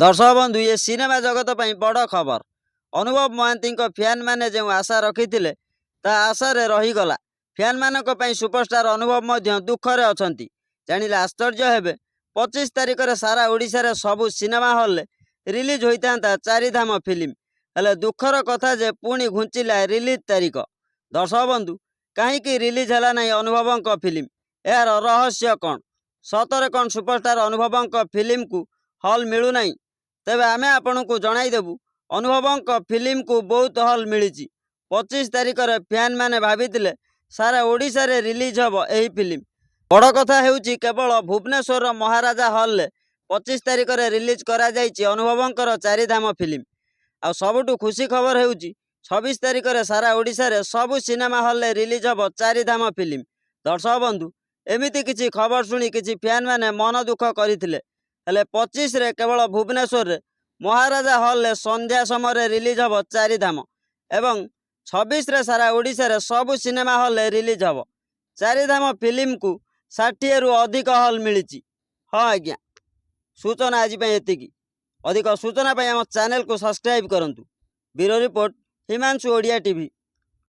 दर्शक बंधु ये सिनेमा जगत पर बड़ खबर। अनुभव महांती फैन मैंने जो आशा रखी ता आशार रहीगला। फैन मानक सुपरस्टार अनुभव दुखरे अच्छा जानिले आश्चर्य हेबे। 25 तारिख में सारा ओडिशा सबु सिनेमा हल रिलीज होता चारिधाम फिल्म हेले दुखर कथा जे पुणी घुंचिला रिलीज तारिख। दर्शक बंधु कहीं रिलीज है ना अनुभव फिल्म यार रहस्य कौन सतरे कौन सुपरस्टार अनुभव फिल्म को हल मिलूना तेबे आमे आपन को जनईदेवु अनुभव फिल्म को बहुत हल मिली। 25 तारिख में फैन मैंने भाभी सारा ओडिशा रे रिलीज हम यही फिल्म। बड़ कथा हेउची केवल भुवनेश्वर महाराजा हल 25 तारिख में रिलीज करा जाइछि अनुभवंकर चारिधाम फिल्म। आ सबुठु खुशी खबर हेउची 26 तारिख में सारा ओडिशा रे सबु सिनेमा हल रिलीज हम चारिधाम फिल्म। दर्शक बंधु एमिति किछि खबर शुणी किछि फैन मैंने मन दुख करथिले हेले 25 रे केवल भुवनेश्वर रे महाराजा हल संध्या समय रिलीज हम चारिधाम एवं 26 रे सारा ओडिशा रे सबु सिनेमा हल रिलीज हम चारिधाम फिल्म को 60 रु अधिक हल मिली। हाँ आज्ञा सूचना आज एतिकी। अधिक सूचना आम चैनल को सब्सक्राइब करंतु। Bureau report Himanshu Odia TV.